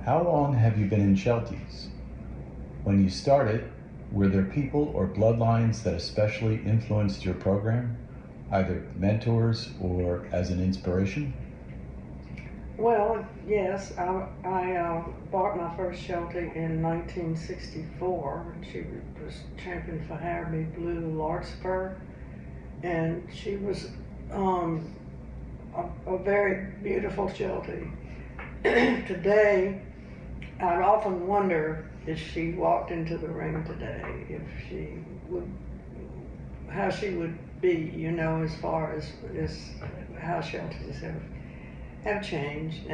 How long have you been in Shelties? When you started, were there people or bloodlines that especially influenced your program, either mentors or as an inspiration? Well, yes, I bought my first Sheltie in 1964. She was champion for Harrowby Blue Larkspur, and she was a very beautiful Sheltie. Today, I often wonder if she walked into the ring today, if she would, how she would be, you know, as far as how Shelties have changed,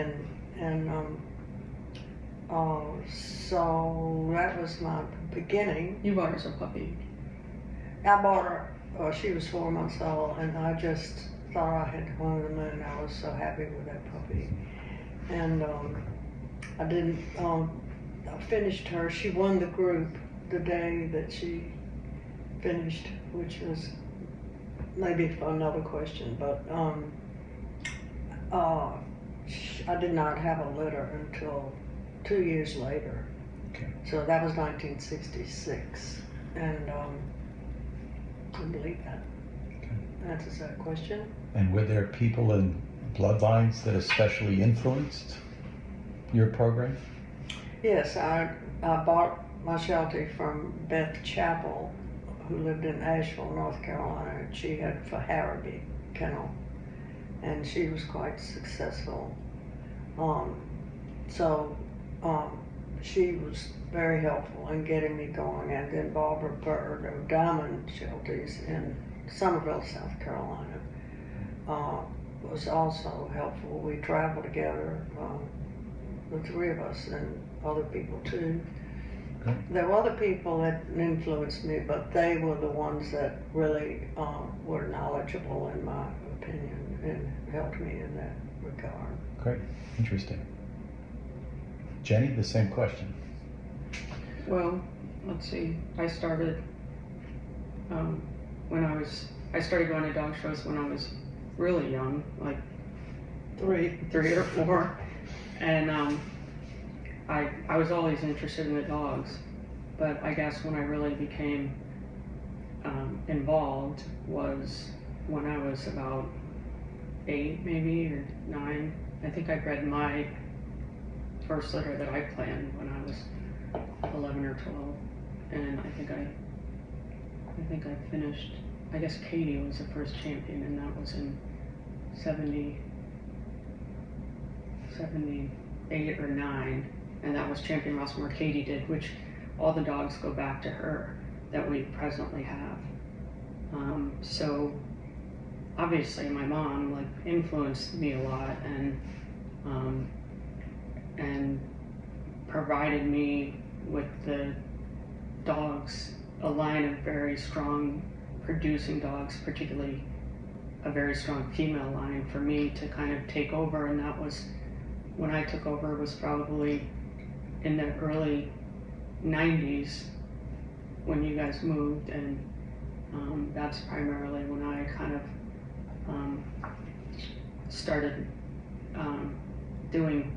so that was my beginning. You bought her as a puppy. I bought her, she was 4 months old, and I just thought I had hung the moon. I was so happy with that puppy. And I didn't, I finished her. She won the group the day that she finished, which was maybe for another question, but I did not have a litter until 2 years later. Okay. So that was 1966, and couldn't believe that. Okay. Answers that question. And were there people and bloodlines that especially influenced your program? Yes, I bought my Sheltie from Beth Chappell, who lived in Asheville, North Carolina. She had for Harrowby Kennel, and she was quite successful. She was very helpful in getting me going. And then Barbara Bird of Diamond Shelties in Summerville, South Carolina, was also helpful. We traveled together, the three of us, and other people too. Okay. There were other people that influenced me, but they were the ones that really were knowledgeable, in my opinion, and helped me in that regard. Great, interesting. Jenny, the same question. Well, let's see. I started I started going to dog shows when I was really young, like three or four, and I was always interested in the dogs, but I guess when I really became involved was when I was about 8 maybe, or 9. I think I bred my first litter that I planned when I was 11 or 12, and I think I finished, I guess Katie was the first champion, and that was in 78 or 9, and that was champion Rosmoor. Katie did, which all the dogs go back to her that we presently have. So obviously my mom influenced me a lot, and provided me with the dogs, a line of very strong producing dogs, particularly a very strong female line for me to kind of take over. And that was, when I took over, was probably in the early 90s when you guys moved, and that's primarily when I kind of started doing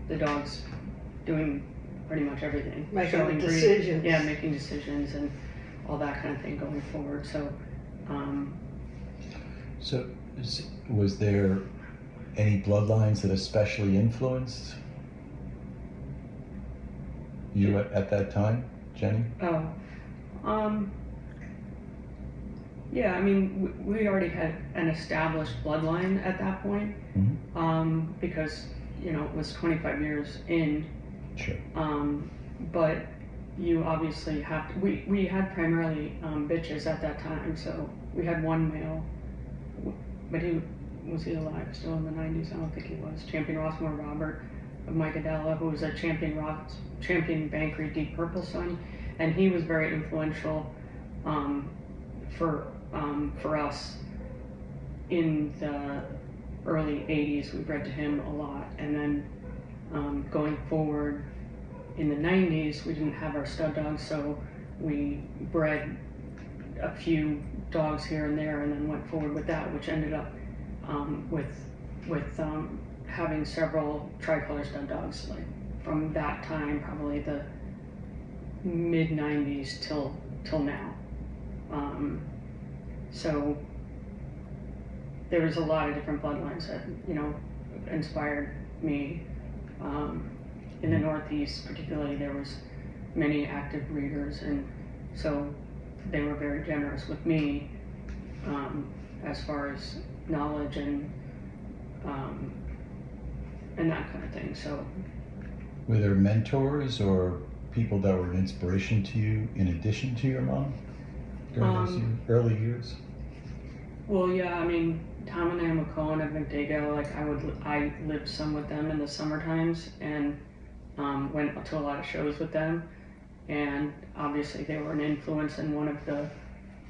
the dogs, doing pretty much everything. Making decisions. Yeah, making decisions and all that kind of thing going forward. So, Was there any bloodlines that especially influenced you at that time, Jenny? Yeah, I mean, we already had an established bloodline at that point, Mm-hmm. because, it was 25 years in. Sure. But you obviously have to, we had primarily bitches at that time, so we had one male, but was he alive still in the 90s? I don't think he was. Champion Rosmoor Robert of Micadella, who was a champion Bankery Deep Purple son, and he was very influential for us in the early 80s. We bred to him a lot, and then going forward in the 90s, we didn't have our stud dogs, so we bred a few dogs here and there, and then went forward with that, which ended up with having several tricolor stud dogs, like from that time, probably the mid 90s till now. So there was a lot of different bloodlines that, you know, inspired me. In the Northeast particularly, there was many active breeders, and so they were very generous with me as far as knowledge and that kind of thing. So were there mentors or people that were an inspiration to you in addition to your mom during those early years? Well, yeah, I mean, Tom and Ann McCohen of McDago, like I lived some with them in the summer times and went to a lot of shows with them, and obviously they were an influence. And one of the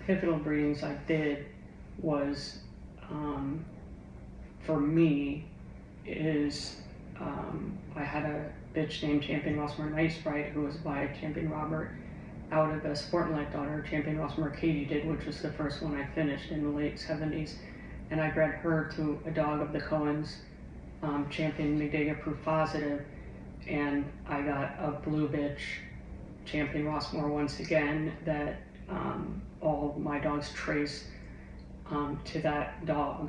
pivotal breedings I did was, for me, is I had a bitch named Champion Rosmoor Night Sprite who was by Champion Robert out of a Sport and Life daughter Champion Rosmoor Katie did, which was the first one I finished in the late 70s. And I bred her to a dog of the Cohens, Champion McDago Proof Positive, and I got a blue bitch Champion Rosmoor once again that all my dogs trace to that dog,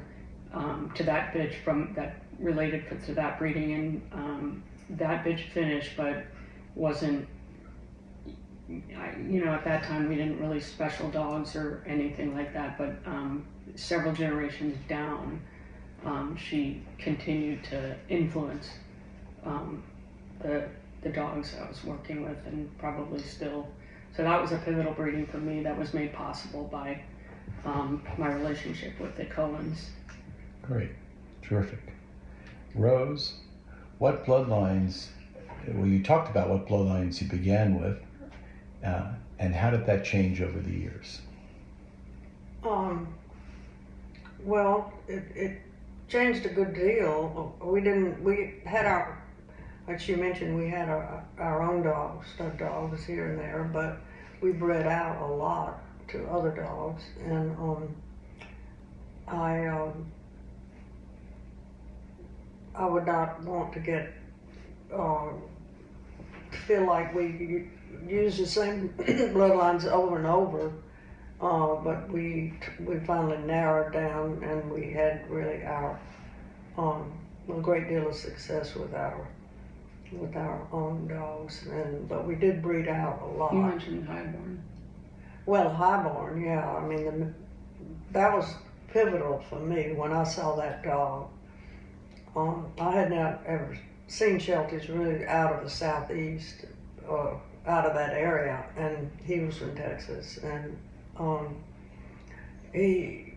to that bitch from that related to that breeding, and that bitch finished, but wasn't. You know, at that time we didn't really special dogs or anything like that, but several generations down, she continued to influence the dogs I was working with, and probably still. So that was a pivotal breeding for me that was made possible by my relationship with the Cohens. Great, terrific. Rose, what bloodlines, well, you talked about what bloodlines you began with, and how did that change over the years? Well, it changed a good deal. We had our, like you mentioned, we had our own dogs, stud dogs here and there, but we bred out a lot to other dogs, and I would not want to get feel like we use the same bloodlines over and over, but we finally narrowed down, and we had really our a great deal of success with our own dogs, but we did breed out a lot. You mentioned Highborn. Well, Highborn, yeah. I mean, that was pivotal for me when I saw that dog. I had not ever seen Shelties really out of the southeast, out of that area, and he was from Texas, and he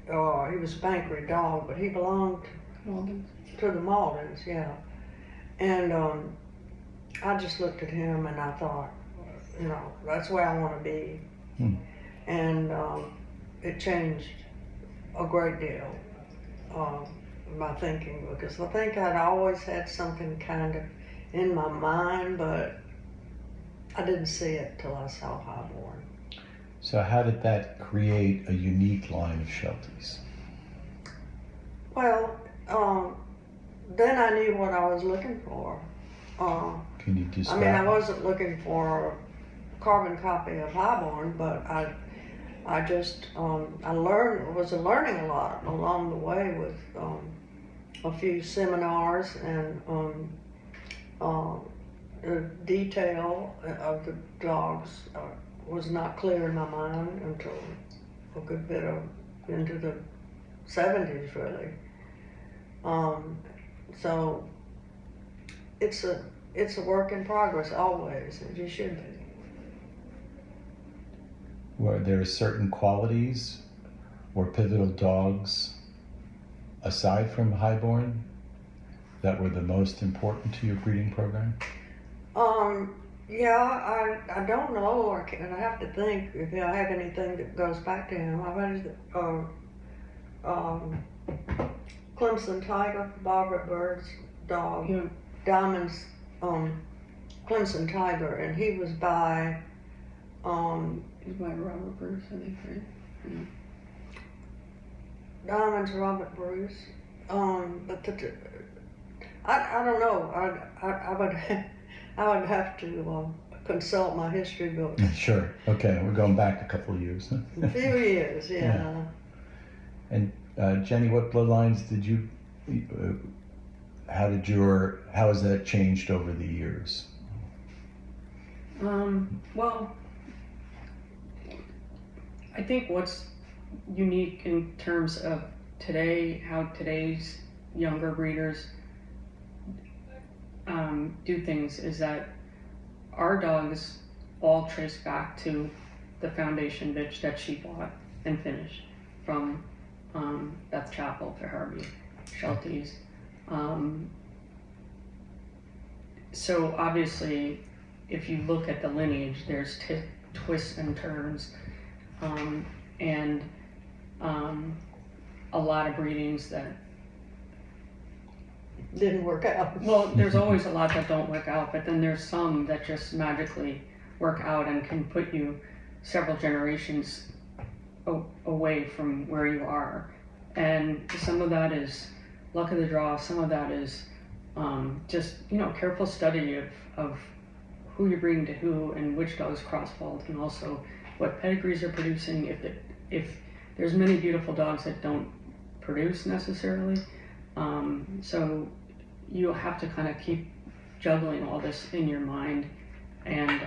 was a Bankery dog, but he belonged to the Maldens, yeah. And I just looked at him and I thought, you know, that's where I want to be. And it changed a great deal, my thinking, because I think I'd always had something kind of in my mind, but I didn't see it till I saw Highborn. So how did that create a unique line of Shelties? Well, then I knew what I was looking for. Can you describe? I mean, I wasn't looking for a carbon copy of Highborn, but I just I was learning a lot along the way with a few seminars, and the detail of the dogs was not clear in my mind until a good bit into the 70s, really. So it's a work in progress always, and you should be. Were there certain qualities or pivotal dogs aside from Highborn that were the most important to your breeding program? Yeah, I don't know. I have to think if I have anything that goes back to him. I've had Clemson Tiger, Barbara Bird's dog, Yeah. Diamond's Clemson Tiger, and he was by He's by Robert Bruce, I think, right? Yeah. Diamond's Robert Bruce. But I don't know. I would I would have to consult my history book. Sure. Okay, we're going back a couple of years. A few years, yeah. And Jenny, what bloodlines did you? How has that changed over the years? Well, I think what's unique in terms of today, how today's younger breeders do things, is that our dogs all trace back to the foundation bitch that she bought and finished from Beth Chapel to Harvey, Shelties. So obviously, if you look at the lineage, there's twists and turns, and a lot of breedings that Didn't work out. well, there's always a lot that don't work out, but then there's some that just magically work out and can put you several generations away from where you are. And some of that is luck of the draw, some of that is just, careful study of who you're breeding to who and which dogs cross-fold, and also what pedigrees are producing. If there's many beautiful dogs that don't produce necessarily, so you have to kind of keep juggling all this in your mind, and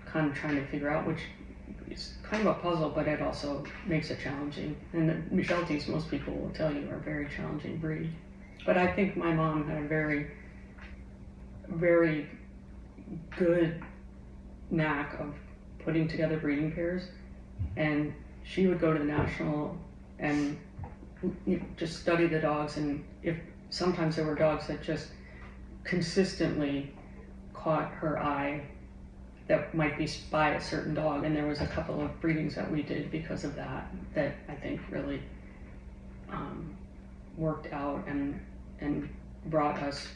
kind of trying to figure out, which is kind of a puzzle, but it also makes it challenging. And the Shelties, most people will tell you, are a very challenging breed. But I think my mom had a very, very good knack of putting together breeding pairs, and she would go to the national and just study the dogs, and if sometimes there were dogs that just consistently caught her eye that might be by a certain dog, and there was a couple of breedings that we did because of that I think really worked out and brought us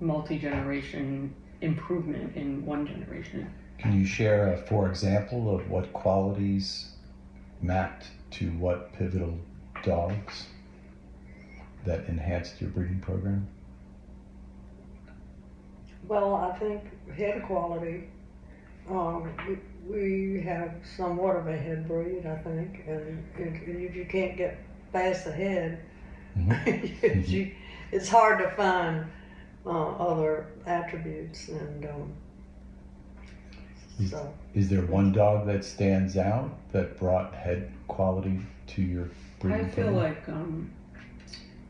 multi-generation improvement in one generation. Can you share a for example of what qualities mapped to what pivotal dogs that enhanced your breeding program? Well, I think head quality. We have somewhat of a head breed, I think, and if you can't get past the head, Mm-hmm. it's hard to find other attributes, and so. Is there one dog that stands out that brought head quality to your breeding I feel program?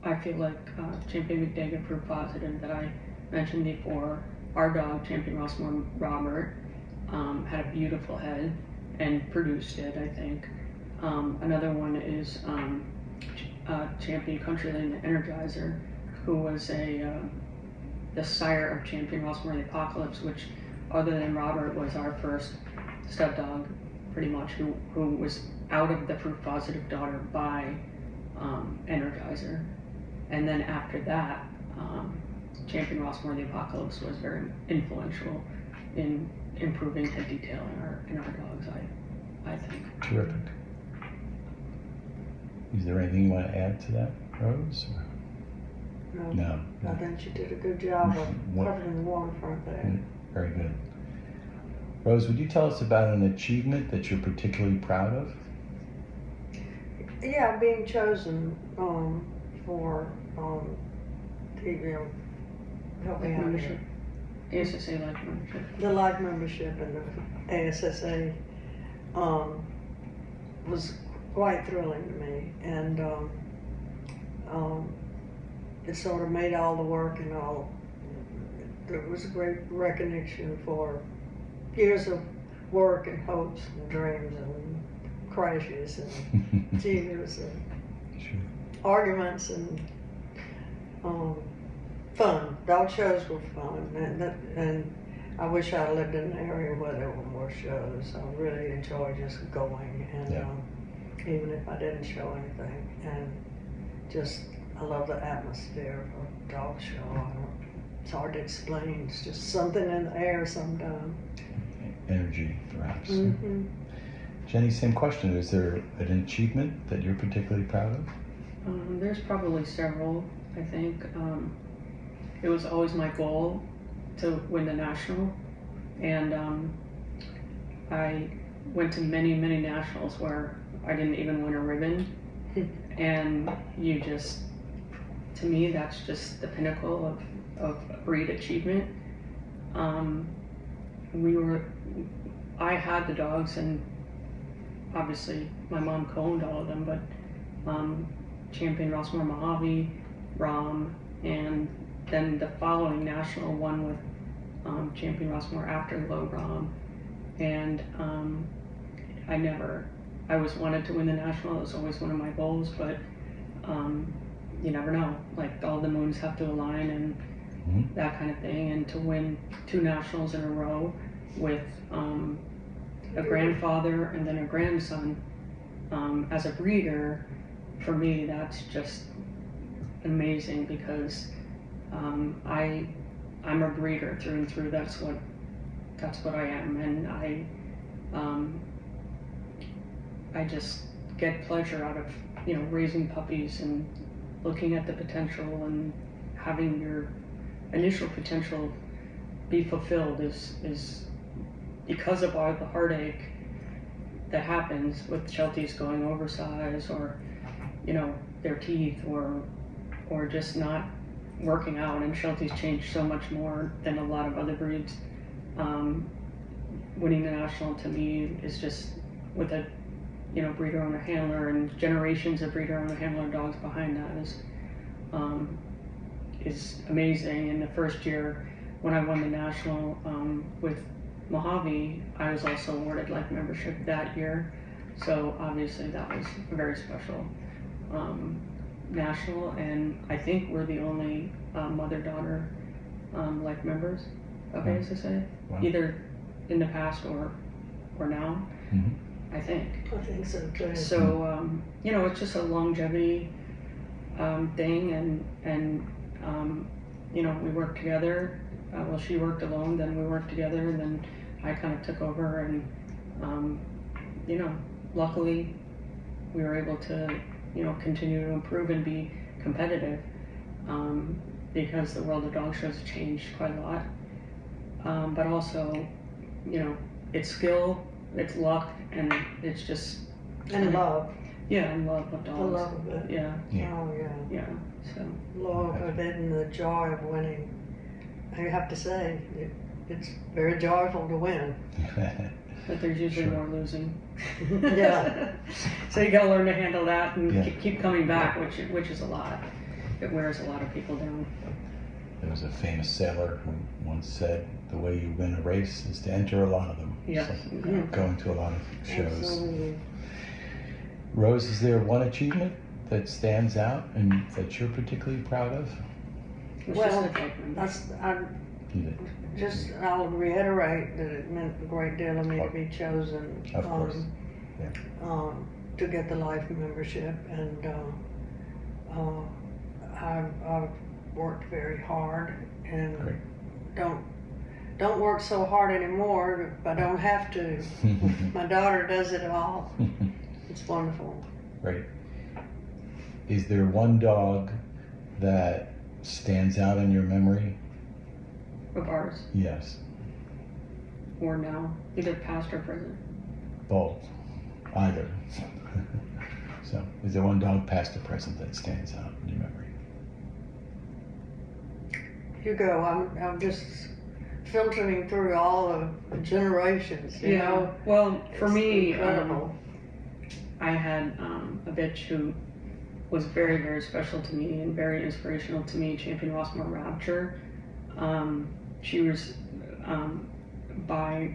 like Champion McDagan Proof Positive that I mentioned before. Our dog, Champion Rosmoor Robert, had a beautiful head and produced it, I think. Another one is Champion Country Lane the Energizer, who was the sire of Champion Rosmoor the Apocalypse, which, other than Robert, was our first stud dog, pretty much, who was out of the Proof Positive daughter by Energizer. And then after that, Champion Rosmoor the Apocalypse was very influential in improving head detail in our dogs, I think. Terrific. Is there anything you want to add to that, Rose? No. I think she did a good job of covering the waterfront there. Very good. Rose, would you tell us about an achievement that you're particularly proud of? Yeah, being chosen for help me out Membership. here. ASSA Life Membership. The life membership in the ASSA was quite thrilling to me, and it sort of made all the work and all. There was a great recognition for years of work and hopes and dreams and crashes and tears and arguments and fun. Dog shows were fun, and I wish I lived in an area where there were more shows. I really enjoy just going, and even if I didn't show anything, and just I love the atmosphere of a dog show. It's hard to explain. It's just something in the air sometimes. Energy, perhaps. Mm-hmm. Jenny, same question. Is there an achievement that you're particularly proud of? There's probably several, I think. It was always my goal to win the national, and I went to many, many nationals where I didn't even win a ribbon, and to me, that's just the pinnacle of breed achievement. I had the dogs, and obviously my mom co-owned all of them, but champion Rosmoor Mojave, Rom, and then the following national one with champion Rosmoor after Low Rom, and I always wanted to win the national. It was always one of my goals, but you never know. Like, all the moons have to align and that kind of thing. And to win 2 nationals in a row with a grandfather and then a grandson as a breeder, for me, that's just amazing, because I'm a breeder through and through. That's what I am, and I just get pleasure out of raising puppies and looking at the potential and having your initial potential be fulfilled is because of all the heartache that happens with Shelties going oversized, or their teeth, or just not working out. And Shelties change so much more than a lot of other breeds. Winning the national to me is just with a breeder owner handler and generations of breeder owner handler dogs behind that is amazing. And the first year when I won the national with Mojave, I was also awarded life membership that year. So obviously that was a very special national, and I think we're the only mother-daughter life members of ASSA, either in the past or now. I think. I think so too. So it's just a longevity thing, and we worked together. Well, she worked alone, then we worked together, and then I kind of took over, and luckily we were able to continue to improve and be competitive, because the world of dog shows changed quite a lot. But also, it's skill, it's luck, and it's just love. Yeah, and love of dogs. The love of it. Yeah. Oh yeah. Yeah. So love of it and the joy of winning. I have to say, it's very joyful to win. But there's usually more losing. Yeah. So you got to learn to handle that and keep coming back, which is a lot. It wears a lot of people down. There was a famous sailor who once said, "The way you win a race is to enter a lot of them." Yeah. So, going to a lot of shows. Absolutely. Rose, is there one achievement that stands out and that you're particularly proud of? Well, You did. I'll reiterate that it meant a great deal to me to be chosen. Of course. To get the life membership, and I've worked very hard, and Great. don't work so hard anymore if I don't have to. My daughter does it all. It's wonderful. Great. Is there one dog that stands out in your memory? Of ours, Yes. or now, either past or present. Both. Either. So, is there one dog past or present that stands out in your memory? Hugo, I'm just filtering through all of the generations, you know? Well, for It's me, incredible. I had a bitch who was very, very special to me and very inspirational to me, champion Rosmoor Rapture. She was by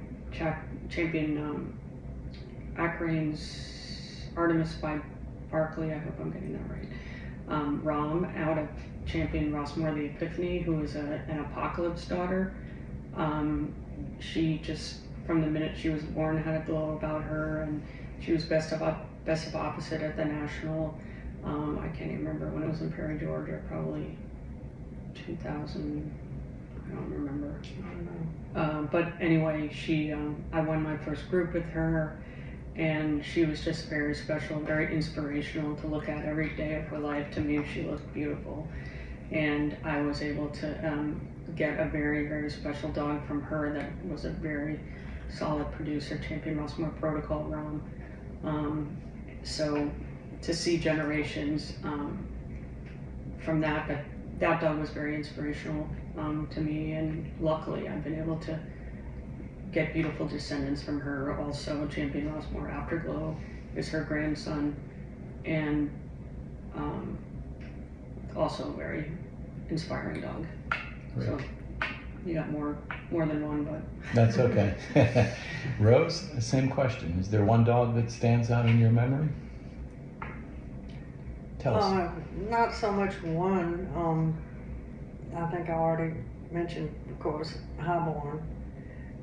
champion Acrane's Artemis by Barkley, I hope I'm getting that right. Rom out of champion Rosmoor the Epiphany, who was an Apocalypse daughter. She just, from the minute she was born, had a glow about her, and she was best of opposite at the national. I can't even remember when it was in Perry, Georgia, probably 2000. I don't remember. But anyway, I won my first group with her, and she was just very special, very inspirational to look at every day of her life. To me, she looked beautiful, and I was able to get a very, very special dog from her that was a very solid producer, Champion Rosmoor Protocol Rom. So to see generations from that, but that dog was very inspirational to me, and luckily I've been able to get beautiful descendants from her. Also, Champion Rosmoor Afterglow is her grandson, and also a very inspiring dog. Great. So you got more than one, but That's okay. Rose, same question. Is there one dog that stands out in your memory? Tell us. Not so much one. I think I already mentioned, of course, Highborn.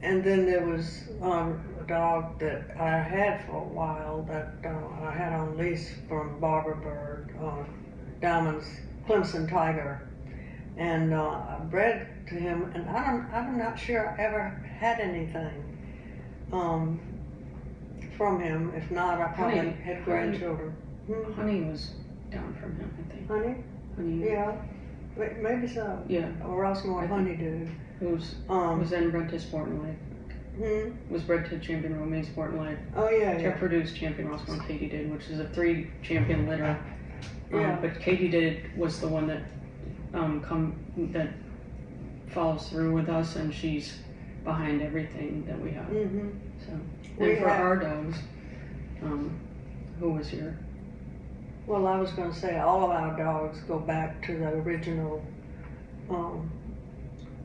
And then there was a dog that I had for a while that I had on lease from Barbara Bird, Diamond's Clemson Tiger. And I bred to him, and I'm not sure I ever had anything from him. If not, I probably had grandchildren. Honey was down from him, I think. Honey? Yeah, maybe so. Yeah. Or Rosmoor Honeydew. Was then bred to Sport and Life. Was bred to Champion Romaine Sport and Life. Oh yeah. Produced Champion Rosmoor and Katie did, which is a 3 champion litter. Yeah. But Katie did was the one that that follows through with us, and she's behind everything that we have. So, and for our dogs, who was here? Well, I was going to say all of our dogs go back to the original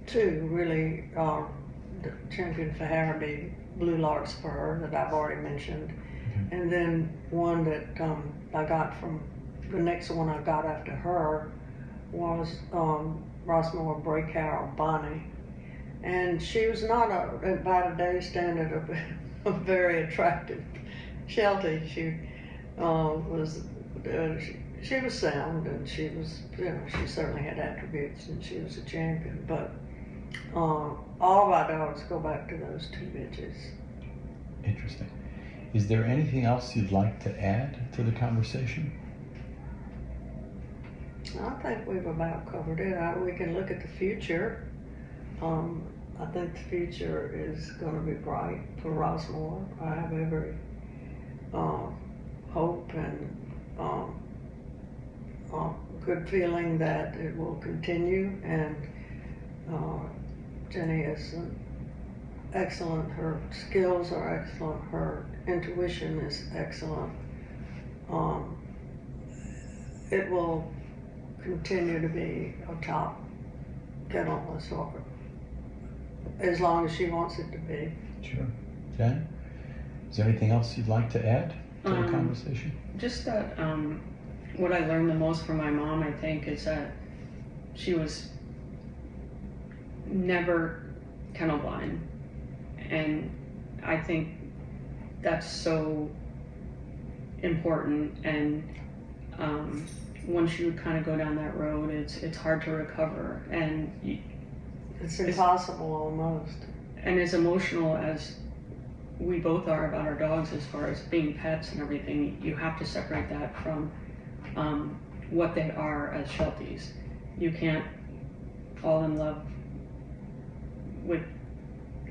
2, really, the Champion for Harrowby, Blue Larkspur that I've already mentioned, and then one that I got from, the next one I got after her was Rosmoor Breakhour Bonnie, and she was not by today's standard a very attractive Sheltie. She was she was sound, and she was, she certainly had attributes, and she was a champion. But all of our dogs go back to those 2 bitches. Interesting. Is there anything else you'd like to add to the conversation? I think we've about covered it. We can look at the future. I think the future is going to be bright for Rosmoor. I have every hope and good feeling that it will continue. And Jennie is excellent. Her skills are excellent. Her intuition is excellent. It will continue to be a top kennel assortment as long as she wants it to be. Sure. Jen, is there anything else you'd like to add to the conversation? Just that what I learned the most from my mom, I think, is that she was never kennel blind, and I think that's so important. And once you kind of go down that road, it's hard to recover, and it's impossible almost. And as emotional as we both are about our dogs, as far as being pets and everything, you have to separate that from what they are as Shelties. You can't fall in love with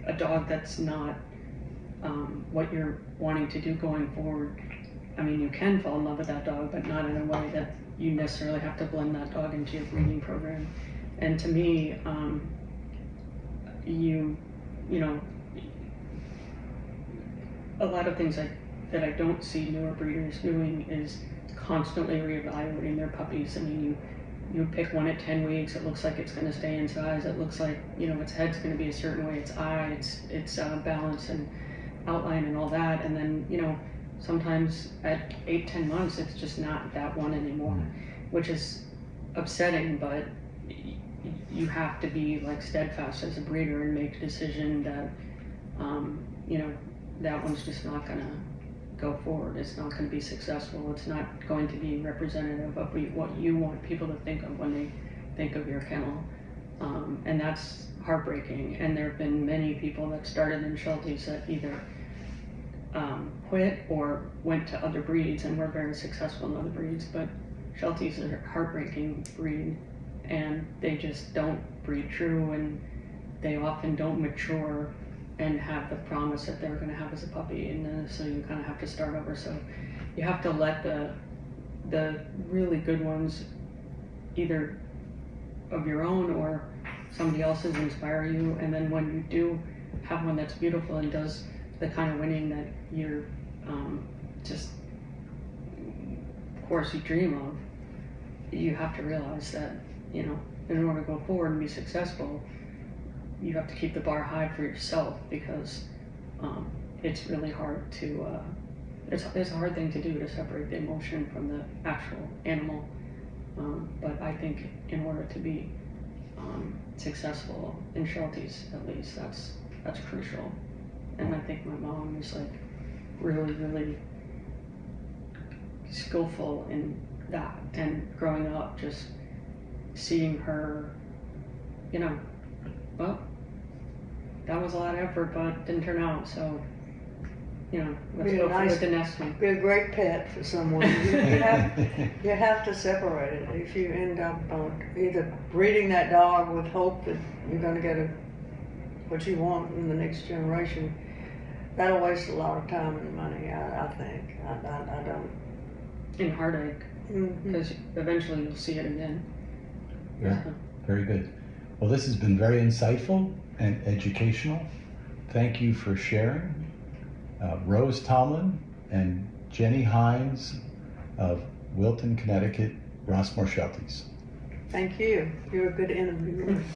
a dog that's not what you're wanting to do going forward. I mean, you can fall in love with that dog, but not in a way that you necessarily have to blend that dog into your breeding program. And to me, you know, a lot of things that I don't see newer breeders doing is constantly reevaluating their puppies. I mean, you pick one at 10 weeks, it looks like it's going to stay in size, it looks like, its head's going to be a certain way, its eye, its balance and outline and all that, and then, sometimes at 8-10 months it's just not that one anymore, which is upsetting. But you have to be like steadfast as a breeder and make a decision that that one's just not going to go forward. It's not going to be successful. It's not going to be representative of what you want people to think of when they think of your kennel, and that's heartbreaking. And there have been many people that started in Shelties that either quit or went to other breeds and were very successful in other breeds. But Shelties are a heartbreaking breed, and they just don't breed true, and they often don't mature and have the promise that they're going to have as a puppy, and so you kind of have to start over. So you have to let the really good ones, either of your own or somebody else's, inspire you, and then when you do have one that's beautiful and does the kind of winning that you're just, of course, you dream of, you have to realize that, you know, in order to go forward and be successful, you have to keep the bar high for yourself, because it's really hard to, it's a hard thing to do, to separate the emotion from the actual animal. But I think in order to be successful in Shelties, at least, that's crucial. And I think my mom is like really, really skillful in that. And growing up, just seeing her, you know, well, that was a lot of effort, but didn't turn out. So, you know, let's go for the next one. Be a great pet for someone. You have to separate it. If you end up either breeding that dog with hope that you're going to get what you want in the next generation, that'll waste a lot of time and money, I think. I don't. And heartache, because eventually you'll see it again. Yeah, very good. Well, this has been very insightful and educational. Thank you for sharing. Rose Tomlin and Jennie Hynes of Wilton, Connecticut, Rosmoor Shelties. Thank you. You're a good interviewer.